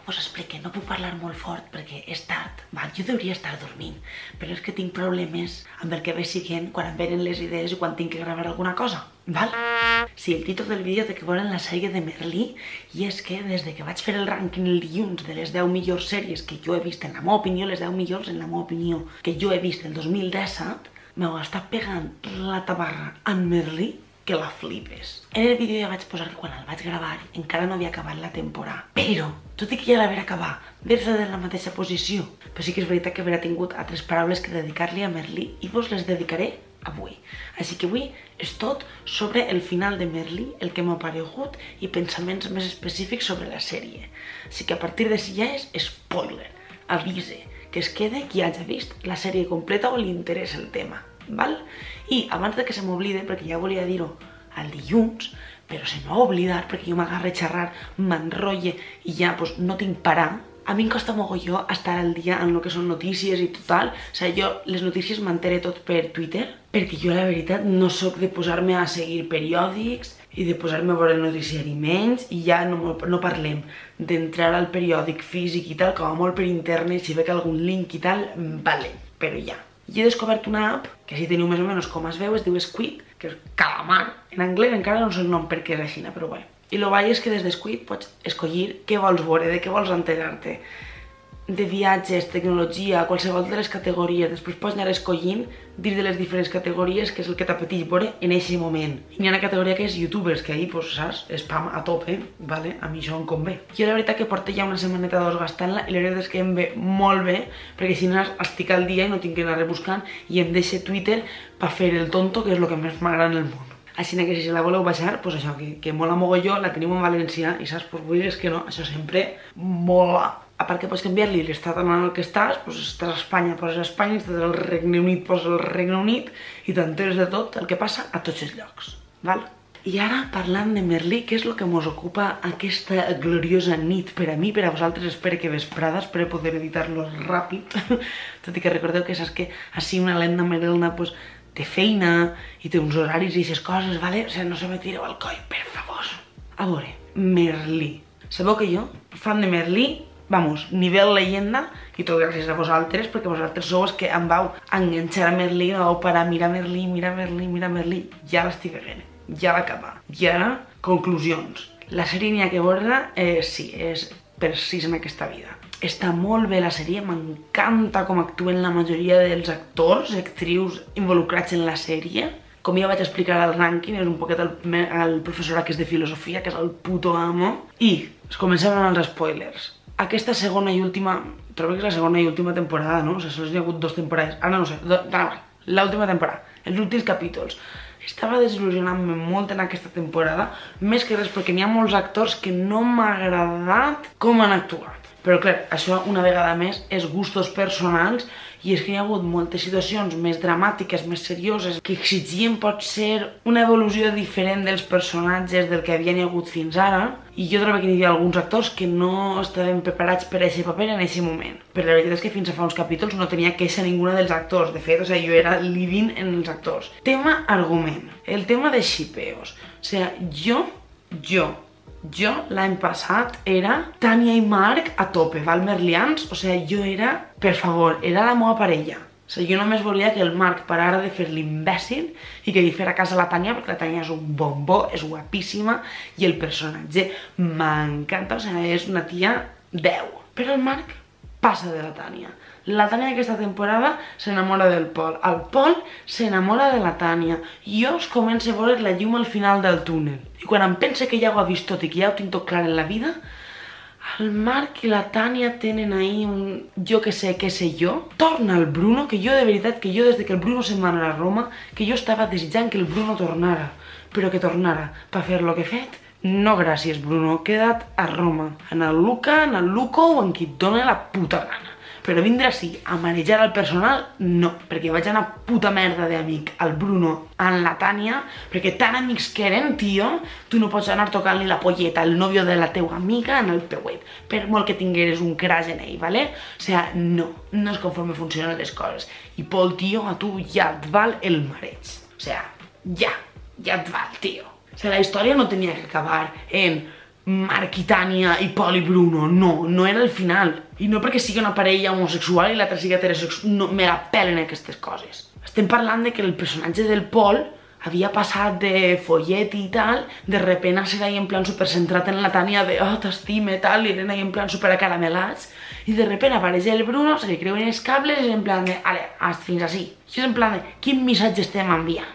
Us explique, no puc parlar molt fort perquè és tard, val? Jo hauria estar dormint, però és que tinc problemes amb el que ve siguent quan em venen les idees i quan tinc que gravar alguna cosa, val? Sí, el títol del vídeo té que veure en la sèrie de Merlí, i és que des de que vaig fer el rànquing el dilluns de les 10 millors sèries que jo he vist, en la meva opinió, les 10 millors en la meva opinió, que jo he vist el 2017, m'heu estat pegant la tabarra en Merlí que la flipes. En el vídeo ja vaig posar que quan el vaig gravar encara no havia acabat la temporada, però, tot i que ja l'haver acabat, vers de la mateixa posició, però sí que és veritat que haurà tingut altres paraules que dedicar-li a Merlí i vos les dedicaré avui. Així que avui és tot sobre el final de Merlí, el que m'ha paregut i pensaments més específics sobre la sèrie. Així que a partir d'ací ja és spoiler, avise, que es quede qui hagi vist la sèrie completa o li interessa el tema, val? I abans de que se m'oblide, perquè ja volia dir-ho el dilluns, però se m'ha oblidat perquè jo m'agarre a xerrar, m'enrotlle i ja pues, no tinc parar. A mi em costa mogolló estar al dia en el que són notícies i total. O sigui, jo les notícies m'entere tot per Twitter, perquè jo la veritat no sóc de posar-me a seguir periòdics i de posar-me a veure el noticiari menys, i ja no parlem d'entrar al periòdic físic i tal, com a molt per internet, si veig algun link i tal, vale, però ja. I he descobert una app, que si teniu més o menys com es veu, es diu Squid, que és calamar. En anglès encara no sé el nom perquè és així, però bé. I el guai és que des de Squid pots escollir què vols veure, de què vols enterar-te. De viatges, tecnologia, qualsevol de les categories. Després pots anar escollint dins de les diferents categories què és el que t'apeteix veure en aquest moment. I n'hi ha una categoria que és youtubers, que ahir, pues, saps, spam a tope, vale? A mi això em convé. Jo la veritat que porto ja una setmaneta o dos gastant-la i la veritat és que em ve molt bé, perquè si no estic al dia i no tinc que anar rebuscant i em deixo Twitter per fer el tonto, que és el que més m'agrada en el món. Així que si la voleu baixar, pues això, que mola mogolló, la tenim en valencià i saps, pues vulguis que no, això sempre mola. A part que pots canviar-li l'estat en el que estàs, pues estàs a Espanya, poses a Espanya, estàs al Regne Unit, poses al Regne Unit i t'enteres de tot el que passa a tots els llocs, val? I ara, parlant de Merlí, què és el que mos ocupa aquesta gloriosa nit per a mi, per a vosaltres, espero que vesprada, espero poder editar-lo ràpid, tot i que recordeu que saps que així una lenda Merelna, pues, té feina i té uns horaris i aquestes coses, vale? O sigui, no se me tireu al coll, per favor. A veure, Merlí. Sabeu que jo, fan de Merlí, vamos, nivell leyenda, i tot gràcies a vosaltres, perquè vosaltres sou els que em vau enganxar a Merlí, em vau parar, mira Merlí, mira Merlí, mira Merlí, ja l'estic veient, ja l'acaba. I ara, conclusions. La sèrie n'hi ha que veure-la, sí, és per 6 en aquesta vida. Està molt bé la sèrie, m'encanta com actuen la majoria dels actors, actrius involucrats en la sèrie. Com ja vaig explicar al rànquing, és un poquet el professor que és de filosofia, que és el puto amo. I comencem amb els spoilers. Aquesta segona i última, trobo que és la segona i última temporada, no? O sigui, sols hi ha hagut 2 temporades. Ara no ho sé, l'última temporada, els últims capítols. Estava desil·lusionant-me molt en aquesta temporada, més que res perquè n'hi ha molts actors que no m'ha agradat com han actuat. Però clar, això una vegada més és gustos personals i és que hi ha hagut moltes situacions més dramàtiques, més serioses, que exigien potser una evolució diferent dels personatges del que havien hagut fins ara, i jo trobo que hi havia alguns actors que no estaven preparats per a aquest paper en aquest moment. Però la veritat és que fins a fa uns capítols no tenia queixa ninguna dels actors, de fet, o sigui, jo era living en els actors. Tema argument, el tema de xipeos. O sigui, jo l'any passat era Tània i Marc a tope, val, merlians? O sigui, jo era, per favor, era la meva parella. O sigui, jo només volia que el Marc parara de fer l'imbècil i que li fera cas a la Tània, perquè la Tània és un bombó, és guapíssima i el personatge m'encanta, o sigui, és una tia 10. Però el Marc passa de la Tània. La Tània d'aquesta temporada s'enamora del Pol, el Pol s'enamora de la Tània i jo es començo a veure la llum al final del túnel. I quan em pense que ja ho ha vist tot i que ja ho tinc tot clar en la vida, el Marc i la Tània tenen ahí un jo que sé, què sé jo. Torna el Bruno, que jo de veritat, que jo des que el Bruno se'n va anar a Roma, que jo estava desitjant que el Bruno tornara, però que tornara per fer lo que he fet. No gràcies, Bruno, queda't a Roma, en el Luca, en el Luco o en qui et dóna la puta gana. Però vindre així a manejar el personal, no, perquè vaig anar puta merda d'amic al Bruno amb la Tània, perquè tan amics que eren, tio, tu no pots anar tocant-li la polleta al nòvio de la teua amiga en el peuet, per molt que tingueres un crash en ell, vale? O sigui, no és conforme funcionen les coses. I Pol, tio, a tu ja et val el mareig. O sigui, ja et val, tio. O sigui, la història no tenia que acabar en Marc i Tània i Pol i Bruno, no era el final. I no perquè sigui una parella homosexual i l'altra sigui heterosexual, no, me la pelen aquestes coses. Estem parlant de que el personatge del Pol havia passat de follet i tal, de repente a ser ahí en plan super centrat en la Tània de oh, t'estime, tal, i eren ahí en plan super acaramelats, i de repente apareix el Bruno, se li creuen els cables i és en plan de, ale, fins així. I és en plan de, quin missatge estem enviant?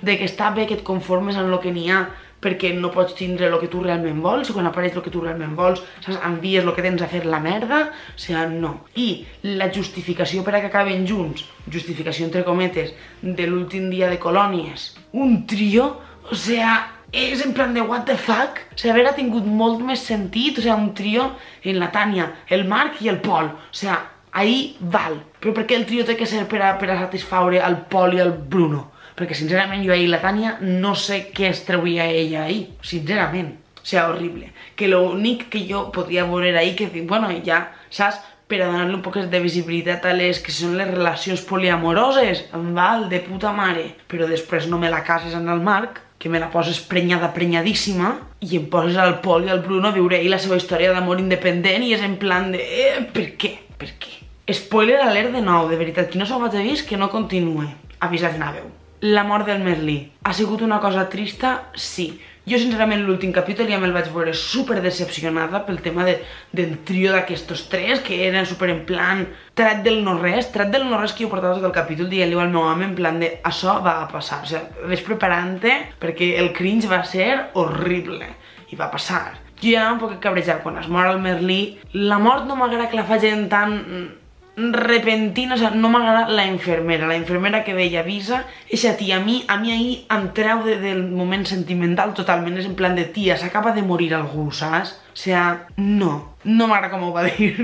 De que està bé que et conformes amb el que n'hi ha perquè no pots tindre el que tu realment vols, i quan apareix el que tu realment vols, saps, envies el que tens a fer la merda, o sigui, no. I la justificació per a que acaben junts, justificació entre cometes, de l'últim dia de colònies, un trio, o sigui, és en plan de what the fuck, o sigui, haver tingut molt més sentit, o sigui, un trio en la Tània, el Marc i el Pol, o sigui, ahí val, però per què el trio té que ser per a satisfaure el Pol i el Bruno? Perquè sincerament jo ahir la Tània no sé què es treuia ella ahir, sincerament. O sigui, horrible. Que l'únic que jo podria veure ahir, que dic, bueno, ja, saps, per a donar-li un poc de visibilitat a les que són les relacions poliamoroses, val, de puta mare. Però després no me la cases en el Marc, que me la poses prenyadíssima, i em poses al Pol i al Bruno a viure ahir la seva història d'amor independent i és en plan de, per què? Per què? Spoiler alert de nou, de veritat, qui no s'ho vaig a vist, que no continue. Avisats n'haveu. La mort del Merlí. Ha sigut una cosa trista? Sí. Jo sincerament l'últim capítol ja me'l vaig veure super decepcionada pel tema del trio d'aquestos tres, que eren super en plan tret del no-res que jo portava tot el capítol dient-li al meu home en plan de això va a passar, o sigui, ves preparant-te perquè el cringe va ser horrible i va passar. Jo ja un poc cabrejat quan es mor el Merlí. La mort no m'agrada que la facin tan repentina, o sigui, no m'agrada la infermera que veia avisa, eixa tia, a mi ahir em treu del moment sentimental totalment, és en plan de tia, s'acaba de morir algú, saps? O sigui, no m'agrada com ho va dir,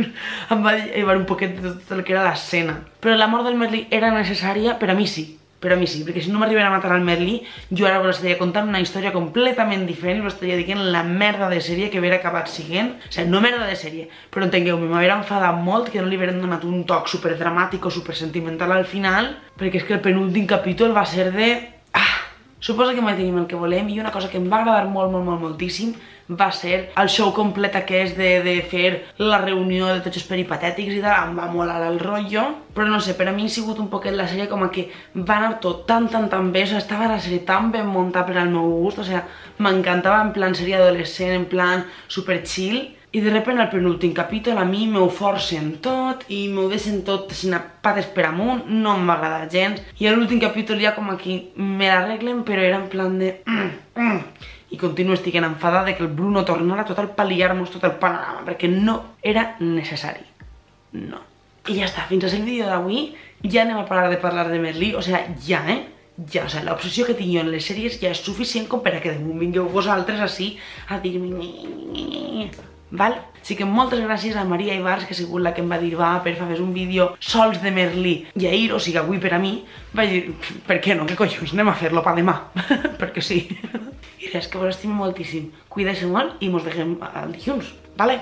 em va llevar un poquet de tot el que era l'escena. Però la mort del Merlí era necessària, per a mi sí, perquè si no m'arribara a matar al Merlí, jo ara us estaria contant una història completament diferent i us estaria dient la merda de sèrie que hauria acabat siguent. O sigui, no merda de sèrie, però entengueu-me, m'hauria enfadat molt que no li hagueren donat un toc superdramàtic o supersentimental al final, perquè és que el penúltim capítol va ser de... Suposo que mai tenim el que volem i una cosa que em va agradar moltíssim va ser el show complet aquest de fer la reunió de tots els peripatètics i tal, em va molar el rotllo, però no sé, per a mi ha sigut un poquet la sèrie com que va anar tot tan bé, o sigui, estava la sèrie tan ben muntada per al meu gust, o sigui, m'encantava en plan sèrie adolescent, en plan super chill, i de repente al penúltim capítol a mi m'ho forcen tot i m'ho deixen tot sinó pates per amunt, no em va agradar gens, i a l'últim capítol ja com aquí me l'arreglen, però era en plan de... I continuo estic enfadada de que el Bruno tornara tot el pal·liar-nos tot el panorama, perquè no era necessari. No. I ja està, fins a ser el vídeo d'avui, ja anem a parar de parlar de Merlí, o sigui, ja, ja, o sigui, l'obsessió que tinc jo en les sèries ja és suficient com per a que de moment vingueu vosaltres així a dir-me... Val? Així que moltes gràcies a Maria Ibars, que ha sigut la que em va dir va, per fes un vídeo sols de Merlí i ahir, o sigui avui per a mi, vaig dir, per què no, què collons, anem a fer-lo pa demà, perquè sí. I res, que vos estimo moltíssim, cuida-se molt i mos veiem el dilluns, vale?